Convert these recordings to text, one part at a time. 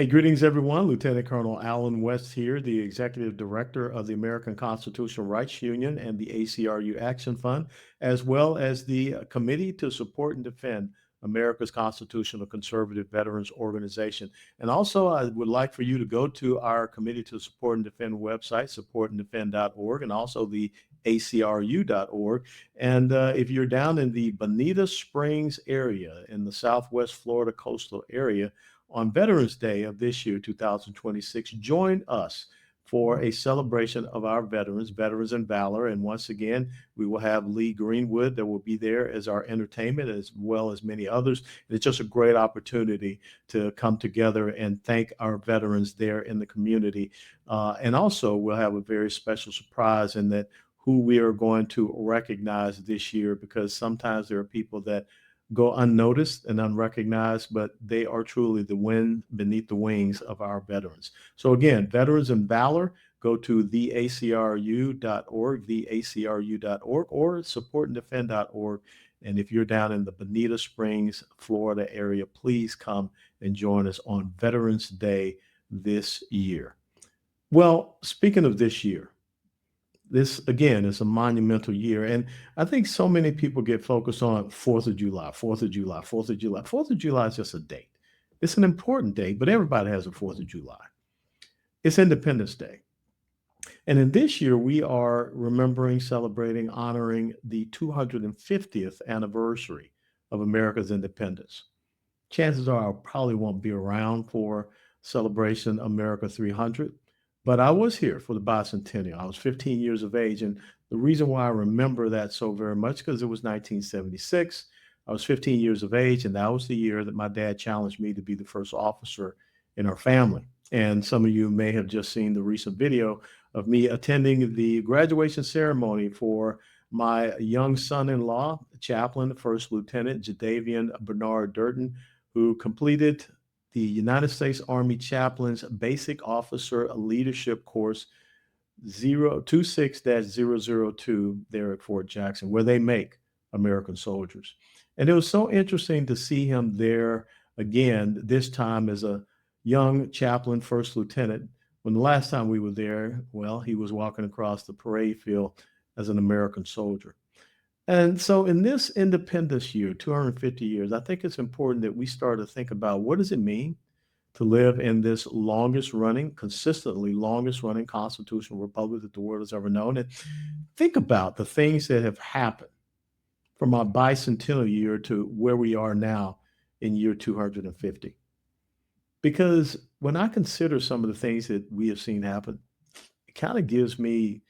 Hey, greetings, everyone. Lieutenant Colonel Alan West here, the Executive Director of the American Constitutional Rights Union and the ACRU Action Fund, as well as the Committee to Support and Defend America's Constitutional Conservative Veterans Organization. And also, I would like for you to go to our Committee to Support and Defend website, supportanddefend.org, and also the acru.org. And if you're down in the Bonita Springs area in the Southwest Florida coastal area, on Veterans Day of this year, 2026, join us for a celebration of our veterans in valor. And once again, we will have Lee Greenwood that will be there as our entertainment, as well as many others. And it's just a great opportunity to come together and thank our veterans there in the community. And also, we'll have a very special surprise in that who we are going to recognize this year, because sometimes there are people that go unnoticed and unrecognized, but they are truly the wind beneath the wings of our veterans. So again, Veterans in Valor, go to theacru.org, theacru.org, or supportanddefend.org. And if you're down in the Bonita Springs, Florida area, please come and join us on Veterans Day this year. Well, speaking of this year, this again is a monumental year. And I think so many people get focused on 4th of July, 4th of July, 4th of July. 4th of July is just a date. It's an important date, but everybody has a 4th of July. It's Independence Day. And in this year, we are remembering, celebrating, honoring the 250th anniversary of America's independence. Chances are I probably won't be around for Celebration America 300. But I was here for the bicentennial. I was 15 years of age. And the reason why I remember that so very much, because it was 1976. I was 15 years of age, and that was the year that my dad challenged me to be the first officer in our family. And some of you may have just seen the recent video of me attending the graduation ceremony for my young son-in-law, Chaplain First Lieutenant Jadavian Bernard Durden, who completed the United States Army Chaplain's Basic Officer Leadership Course 026-002 there at Fort Jackson, where they make American soldiers. And it was so interesting to see him there again, this time as a young chaplain, first lieutenant. When the last time we were there, well, he was walking across the parade field as an American soldier. And so in this independence year, 250 years, I think it's important that we start to think about what does it mean to live in this longest running, consistently longest running constitutional republic that the world has ever known. And think about the things that have happened from our bicentennial year to where we are now in year 250. Because when I consider some of the things that we have seen happen, it kind of gives me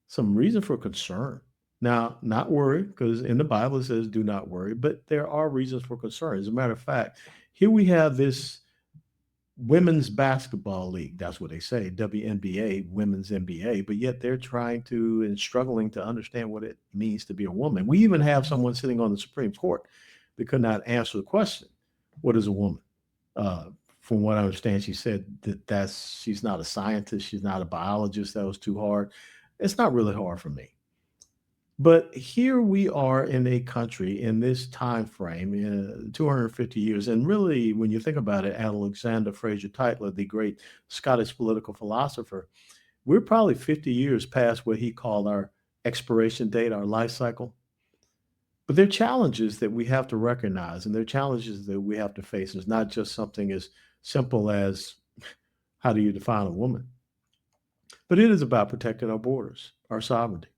some reason for concern. Now, not worry, because in the Bible it says do not worry, but there are reasons for concern. As a matter of fact, here we have this women's basketball league. That's what they say, WNBA, women's NBA, but yet they're trying to and struggling to understand what it means to be a woman. We even have someone sitting on the Supreme Court that could not answer the question, what is a woman? From what I understand, she said that she's not a scientist, she's not a biologist. That was too hard. It's not really hard for me. But here we are in a country in this time frame, 250 years, and really, when you think about it, Alexander Fraser Tytler, the great Scottish political philosopher, we're probably 50 years past what he called our expiration date, our life cycle. But there are challenges that we have to recognize, and there are challenges that we have to face. It's not just something as simple as how do you define a woman, but it is about protecting our borders, our sovereignty.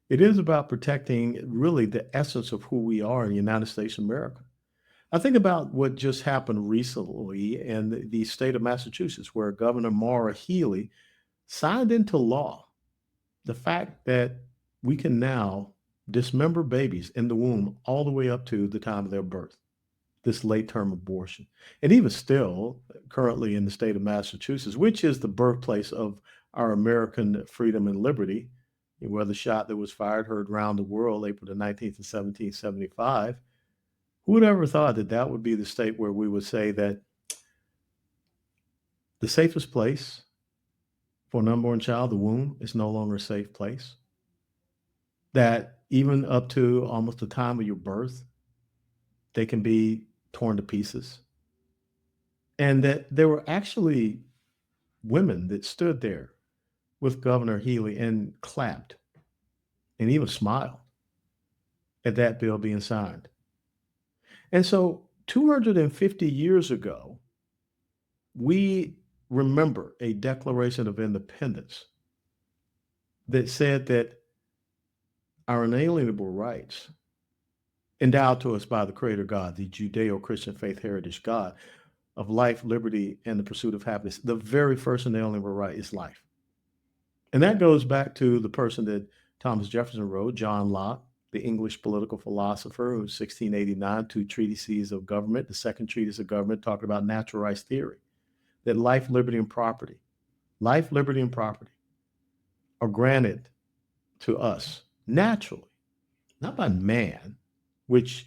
It is about protecting really the essence of who we are in the United States of America. I think about what just happened recently in the state of Massachusetts, where Governor Maura Healey signed into law the fact that we can now dismember babies in the womb all the way up to the time of their birth, this late term abortion. And even still, currently in the state of Massachusetts, which is the birthplace of our American freedom and liberty, where the shot that was fired heard around the world April the 19th of 1775. Who would ever thought that that would be the state where we would say that the safest place for an unborn child, the womb, is no longer a safe place? That even up to almost the time of your birth, they can be torn to pieces. And that there were actually women that stood there with Governor Healy and clapped and even smiled at that bill being signed. And so 250 years ago, we remember a Declaration of Independence that said that our inalienable rights, endowed to us by the Creator God, the Judeo Christian faith heritage God of life, liberty, and the pursuit of happiness, the very first inalienable right is life. And that goes back to the person that Thomas Jefferson wrote, John Locke, the English political philosopher, who 1689, two treatises of government, the second treatise of government, talking about natural rights theory, that life, liberty, and property, life, liberty, and property are granted to us naturally, not by man, which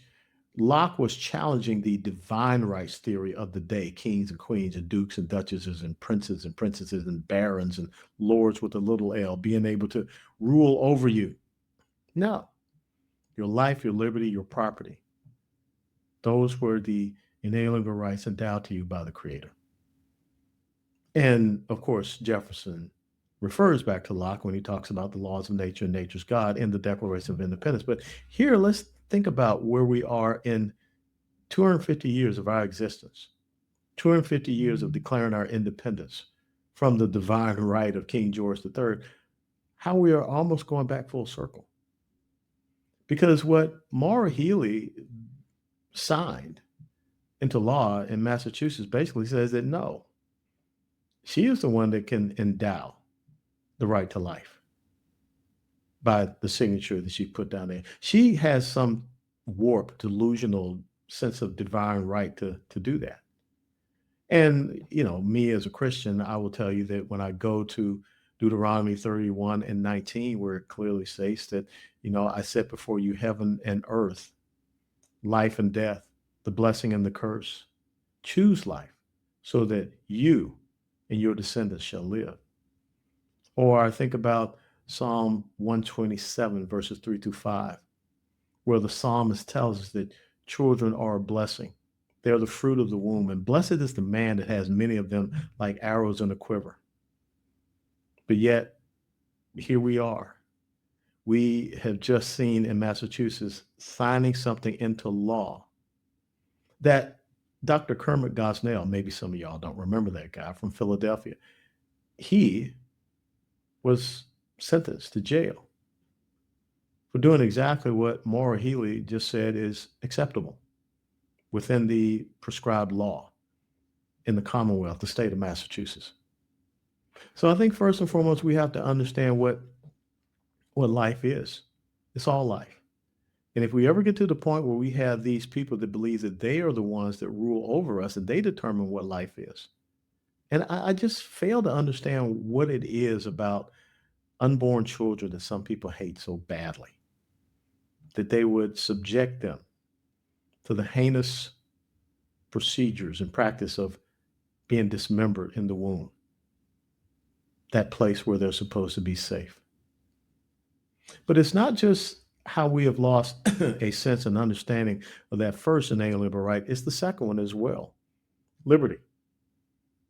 Locke was challenging the divine rights theory of the day, kings and queens and dukes and duchesses and princesses and barons and lords with a little L being able to rule over you. No, your life, your liberty, your property. Those were the inalienable rights endowed to you by the Creator. And of course, Jefferson refers back to Locke when he talks about the laws of nature and nature's God in the Declaration of Independence. But here, let's think about where we are in 250 years of our existence, 250 years of declaring our independence from the divine right of King George III, how we are almost going back full circle. Because what Maura Healey signed into law in Massachusetts basically says that no, she is the one that can endow the right to life by the signature that she put down there. She has some warped, delusional sense of divine right to do that. And, me as a Christian, I will tell you that when I go to Deuteronomy 31 and 19, where it clearly states that, I set before you heaven and earth, life and death, the blessing and the curse. Choose life so that you and your descendants shall live. Or I think about Psalm 127, verses 3 through 5, where the psalmist tells us that children are a blessing. They're the fruit of the womb, and blessed is the man that has many of them like arrows in a quiver. But yet, here we are. We have just seen in Massachusetts signing something into law that Dr. Kermit Gosnell, maybe some of y'all don't remember that guy from Philadelphia, he was sentenced to jail for doing exactly what Maura Healey just said is acceptable within the prescribed law in the Commonwealth, the state of Massachusetts. So I think first and foremost, we have to understand what life is. It's all life. And if we ever get to the point where we have these people that believe that they are the ones that rule over us and they determine what life is, and I just fail to understand what it is about unborn children that some people hate so badly, that they would subject them to the heinous procedures and practice of being dismembered in the womb, that place where they're supposed to be safe. But it's not just how we have lost a sense and understanding of that first inalienable right, it's the second one as well, liberty,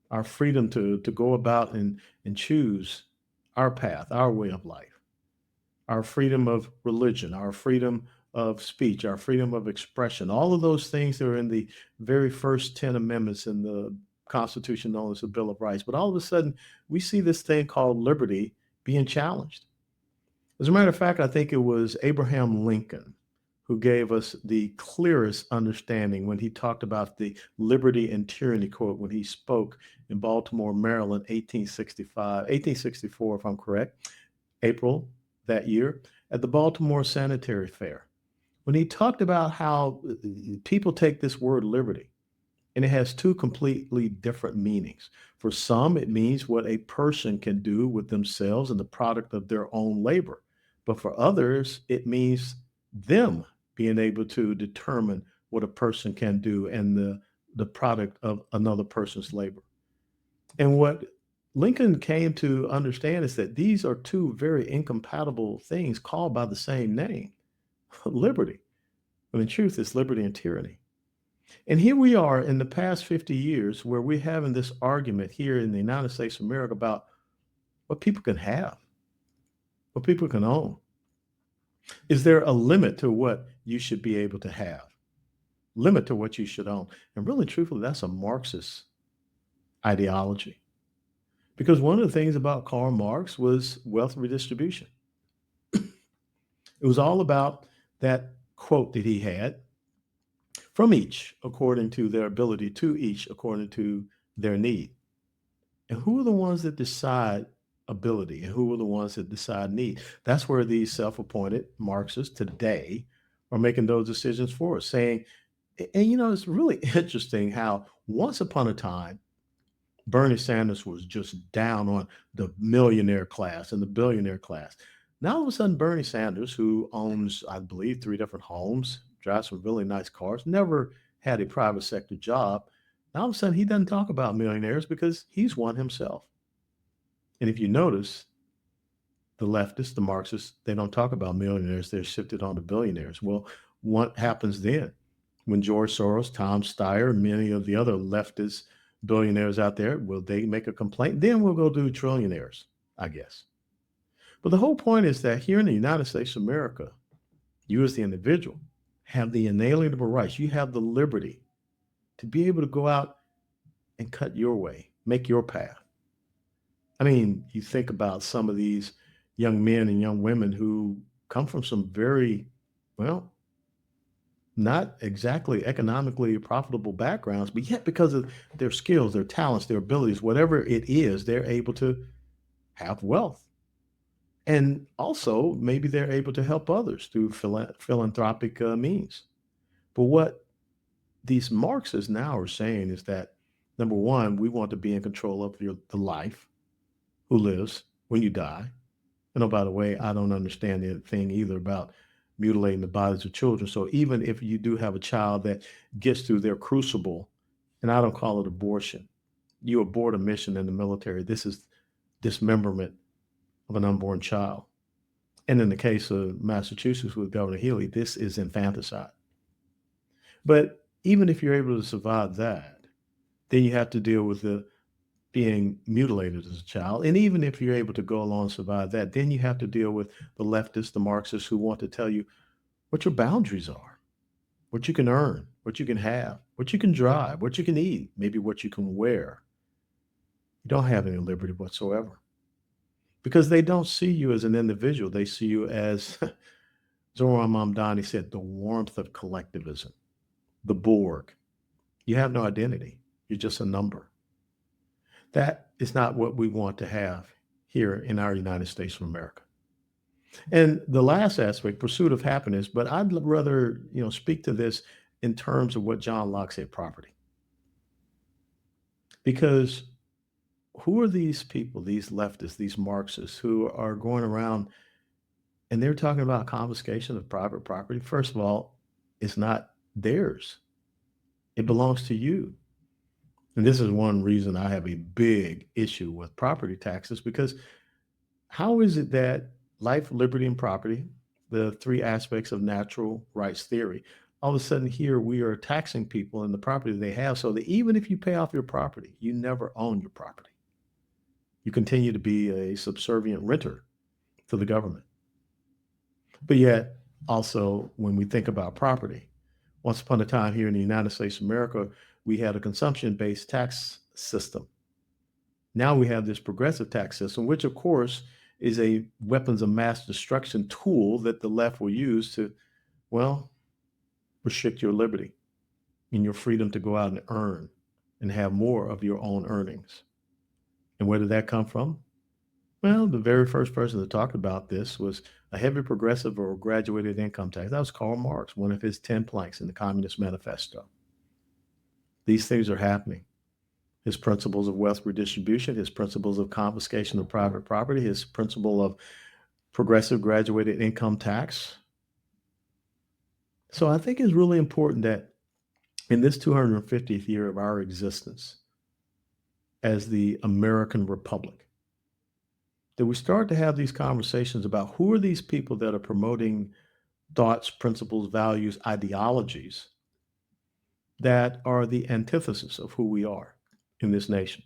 our freedom to go about and choose our path, our way of life, our freedom of religion, our freedom of speech, our freedom of expression, all of those things that are in the very first 10 amendments in the Constitution known as the Bill of Rights. But all of a sudden, we see this thing called liberty being challenged. As a matter of fact, I think it was Abraham Lincoln who gave us the clearest understanding when he talked about the liberty and tyranny quote when he spoke in Baltimore, Maryland, 1864, if I'm correct, April that year, at the Baltimore Sanitary Fair, when he talked about how people take this word liberty and it has two completely different meanings. For some, it means what a person can do with themselves and the product of their own labor. But for others, it means them being able to determine what a person can do and the product of another person's labor. And what Lincoln came to understand is that these are two very incompatible things called by the same name, liberty. But in truth, it's liberty and tyranny. And here we are in the past 50 years where we're having this argument here in the United States of America about what people can have, what people can own. Is there a limit to what you should be able to have? Limit to what you should own? And really, truthfully, that's a Marxist ideology. Because one of the things about Karl Marx was wealth redistribution. It was all about that quote that he had from each according to their ability, to each according to their need. And who are the ones that decide ability and who are the ones that decide need? That's where these self-appointed Marxists today are making those decisions for us, saying, and it's really interesting how once upon a time, Bernie Sanders was just down on the millionaire class and the billionaire class. Now all of a sudden, Bernie Sanders, who owns, I believe, 3 different homes, drives some really nice cars, never had a private sector job. Now all of a sudden, he doesn't talk about millionaires because he's one himself. And if you notice, the leftists, the Marxists, they don't talk about millionaires. They're shifted on to billionaires. Well, what happens then? When George Soros, Tom Steyer, many of the other leftist billionaires out there, will they make a complaint? Then we'll go do trillionaires, I guess. But the whole point is that here in the United States of America, you as the individual have the inalienable rights. You have the liberty to be able to go out and cut your way, make your path. I mean, you think about some of these young men and young women who come from some very, well, not exactly economically profitable backgrounds, but yet because of their skills, their talents, their abilities, whatever it is, they're able to have wealth. And also, maybe they're able to help others through philanthropic means. But what these Marxists now are saying is that, number one, we want to be in control of the life who lives when you die. And oh, by the way, I don't understand the thing either about mutilating the bodies of children. So even if you do have a child that gets through their crucible, and I don't call it abortion, you abort a mission in the military. This is dismemberment of an unborn child. And in the case of Massachusetts with Governor Healy, this is infanticide. But even if you're able to survive that, then you have to deal with the being mutilated as a child. And even if you're able to go along and survive that, then you have to deal with the leftists, the Marxists who want to tell you what your boundaries are, what you can earn, what you can have, what you can drive, what you can eat, maybe what you can wear. You don't have any liberty whatsoever because they don't see you as an individual. They see you as Zoran Mamdani said, the warmth of collectivism, the Borg. You have no identity. You're just a number. That is not what we want to have here in our United States of America. And the last aspect, pursuit of happiness, but I'd rather, speak to this in terms of what John Locke said, property. Because who are these people, these leftists, these Marxists who are going around and they're talking about confiscation of private property? First of all, it's not theirs. It belongs to you. And this is one reason I have a big issue with property taxes, because how is it that life, liberty, and property, the 3 aspects of natural rights theory, all of a sudden here we are taxing people and the property they have, so that even if you pay off your property, you never own your property. You continue to be a subservient renter to the government. But yet, also, when we think about property, once upon a time here in the United States of America, we had a consumption-based tax system. Now we have this progressive tax system, which of course is a weapons of mass destruction tool that the left will use to, well, restrict your liberty and your freedom to go out and earn and have more of your own earnings. And where did that come from? Well, the very first person that talked about this was a heavy progressive or graduated income tax. That was Karl Marx, one of his 10 planks in the Communist Manifesto. These things are happening. His principles of wealth redistribution, his principles of confiscation of private property, his principle of progressive graduated income tax. So I think it's really important that in this 250th year of our existence as the American Republic, that we start to have these conversations about who are these people that are promoting thoughts, principles, values, ideologies that are the antithesis of who we are in this nation.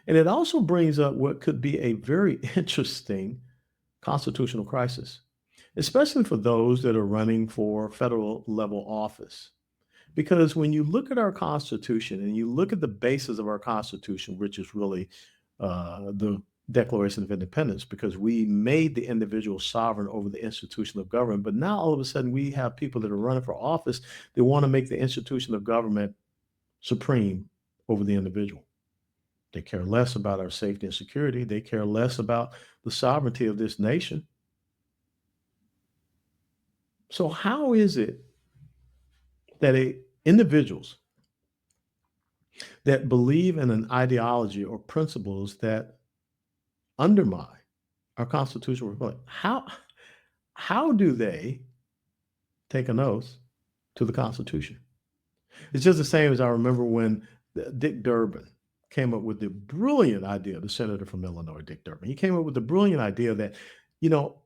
And it also brings up what could be a very interesting constitutional crisis, especially for those that are running for federal level office. Because when you look at our Constitution and you look at the basis of our Constitution, which is really the Declaration of Independence, because we made the individual sovereign over the institution of government. But now all of a sudden we have people that are running for office that want to make the institution of government supreme over the individual. They care less about our safety and security. They care less about the sovereignty of this nation. So how is it that individuals that believe in an ideology or principles that undermine our constitutional republic, how do they take an oath to the Constitution? It's just the same as I remember when Dick Durbin came up with the brilliant idea, the senator from Illinois, Dick Durbin. He came up with the brilliant idea that, you know,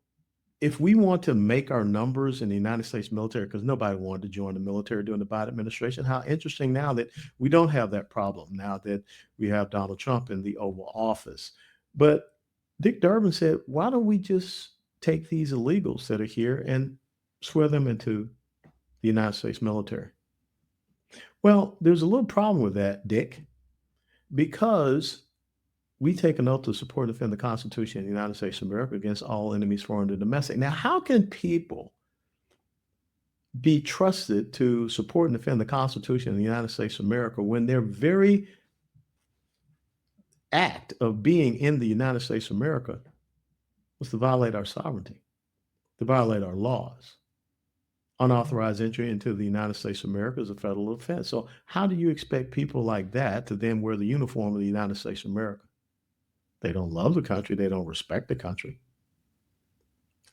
if we want to make our numbers in the United States military, because nobody wanted to join the military during the Biden administration, how interesting now that we don't have that problem, now that we have Donald Trump in the Oval Office. But Dick Durbin said, why don't we just take these illegals that are here and swear them into the United States military? Well, there's a little problem with that, Dick, because we take an oath to support and defend the Constitution of the United States of America against all enemies, foreign and domestic. Now, how can people be trusted to support and defend the Constitution of the United States of America when their very act of being in the United States of America was to violate our sovereignty, to violate our laws? Unauthorized entry into the United States of America is a federal offense. So how do you expect people like that to then wear the uniform of the United States of America? They don't love the country. They don't respect the country.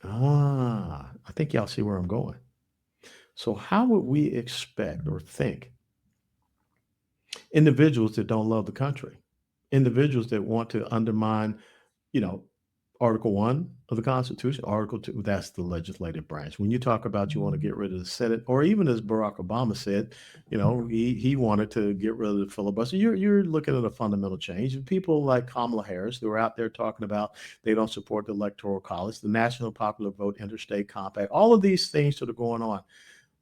I think y'all see where I'm going. So how would we expect or think individuals that don't love the country, individuals that want to undermine, you know, Article 1 of the Constitution, Article 2, that's the legislative branch. When you talk about you want to get rid of the Senate, or even as Barack Obama said, you know, he wanted to get rid of the filibuster, you're looking at a fundamental change. And people like Kamala Harris, who are out there talking about they don't support the Electoral College, the National Popular Vote, Interstate Compact, all of these things that are going on.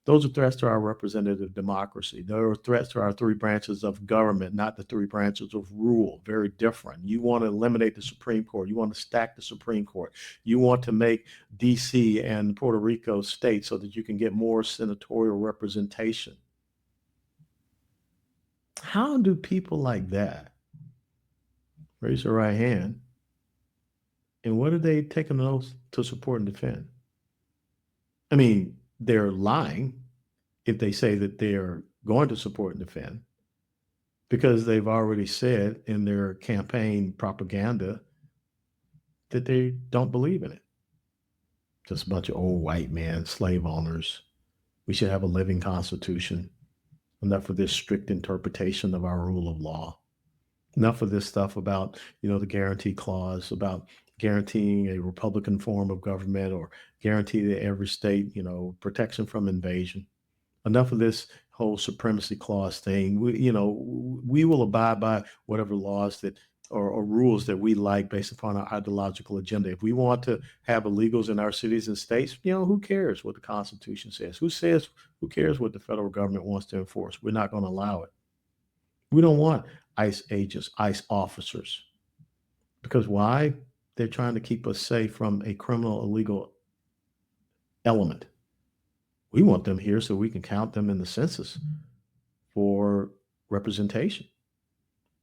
Those are threats to our representative democracy. There are threats to our three branches of government, not the three branches of rule. Very different. You want to eliminate the Supreme Court. You want to stack the Supreme Court. You want to make D.C. and Puerto Rico states so that you can get more senatorial representation. How do people like that raise their right hand? And what are they taking an oath to support and defend? I mean, they're lying if they say that they're going to support and defend, because they've already said in their campaign propaganda that they don't believe in it. Just a bunch of old white men, slave owners. We should have a living constitution. Enough of this strict interpretation of our rule of law. Enough of this stuff about, you know, the guarantee clause, about guaranteeing a Republican form of government or guarantee to every state, you know, protection from invasion. Enough of this whole supremacy clause thing. We will abide by whatever laws that or rules that we like based upon our ideological agenda. If we want to have illegals in our cities and states, you know, who cares what the Constitution says? Who cares what the federal government wants to enforce? We're not going to allow it. We don't want ICE agents, ICE officers. Because why? They're trying to keep us safe from a criminal, illegal element. We want them here so we can count them in the census for representation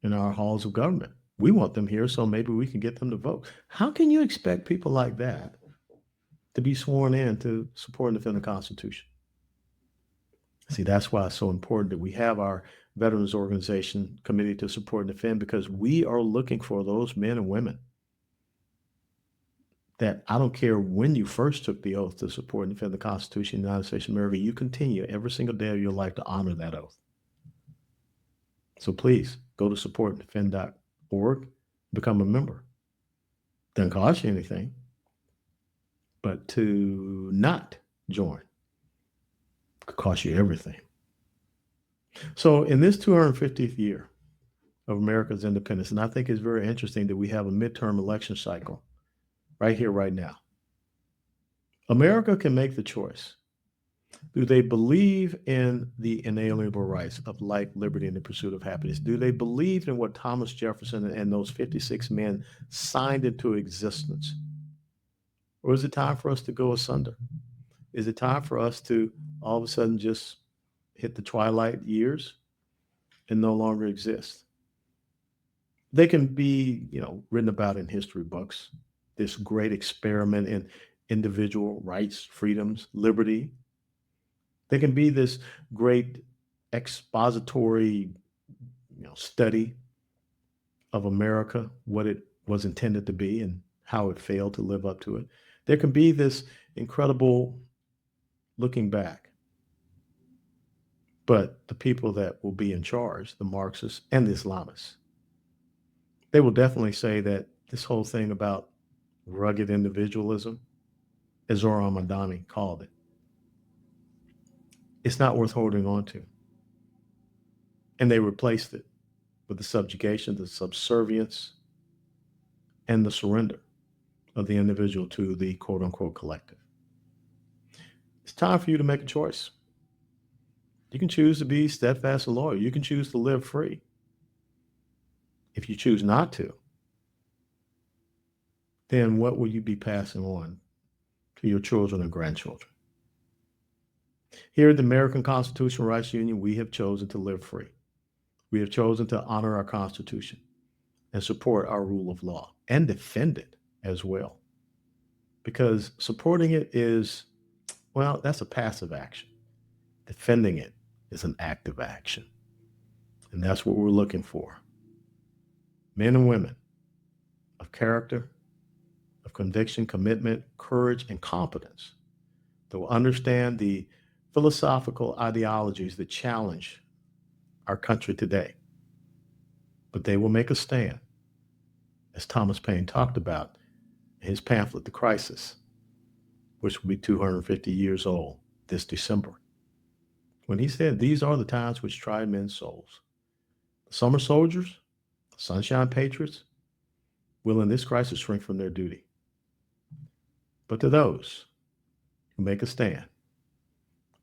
in our halls of government. We want them here so maybe we can get them to vote. How can you expect people like that to be sworn in to support and defend the Constitution? See, that's why it's so important that we have our Veterans Organization Committee to Support and Defend, because we are looking for those men and women that, I don't care when you first took the oath to support and defend the Constitution of the United States of America, you continue every single day of your life to honor that oath. So please go to supportanddefend.org, become a member. Doesn't cost you anything, but to not join could cost you everything. So in this 250th year of America's independence, and I think it's very interesting that we have a midterm election cycle right here, right now. America can make the choice. Do they believe in the inalienable rights of life, liberty, and the pursuit of happiness? Do they believe in what Thomas Jefferson and those 56 men signed into existence? Or is it time for us to go asunder? Is it time for us to all of a sudden just hit the twilight years and no longer exist? They can be, written about in history books, this great experiment in individual rights, freedoms, liberty. They can be this great expository, study of America, what it was intended to be and how it failed to live up to it. There can be this incredible looking back. But the people that will be in charge, the Marxists and the Islamists, they will definitely say that this whole thing about rugged individualism, as Zoran Madani called it, it's not worth holding on to. And they replaced it with the subjugation, the subservience, and the surrender of the individual to the quote unquote collective. It's time for you to make a choice. You can choose to be steadfast and loyal. You can choose to live free. If you choose not to, then what will you be passing on to your children and grandchildren? Here at the American Constitutional Rights Union, we have chosen to live free. We have chosen to honor our Constitution and support our rule of law and defend it as well. Because supporting it is, well, that's a passive action. Defending it is an active action. And that's what we're looking for. Men and women of character, of conviction, commitment, courage, and competence that will understand the philosophical ideologies that challenge our country today. But they will make a stand, as Thomas Paine talked about in his pamphlet, The Crisis, which will be 250 years old this December, when he said, "These are the times which try men's souls. The summer soldiers, the sunshine patriots, will in this crisis shrink from their duty. But to those who make a stand,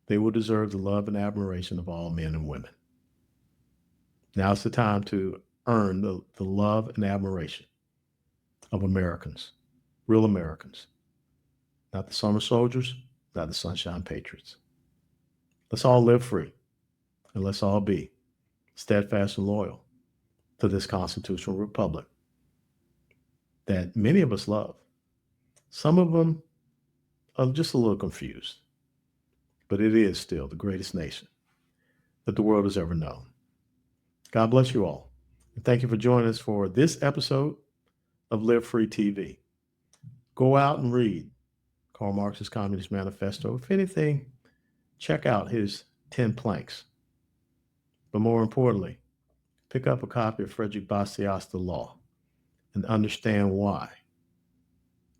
they will deserve the love and admiration of all men and women." Now's the time to earn the love and admiration of Americans, real Americans, not the summer soldiers, not the sunshine patriots. Let's all live free, and let's all be steadfast and loyal to this constitutional republic that many of us love. Some of them are just a little confused, but it is still the greatest nation that the world has ever known. God bless you all. And thank you for joining us for this episode of Live Free TV. Go out and read Karl Marx's Communist Manifesto. If anything, check out his 10 planks. But more importantly, pick up a copy of Frederick Bastiat's The Law and understand why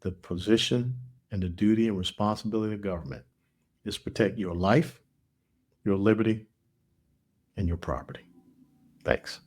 the position and the duty and responsibility of government is to protect your life, your liberty, and your property. Thanks.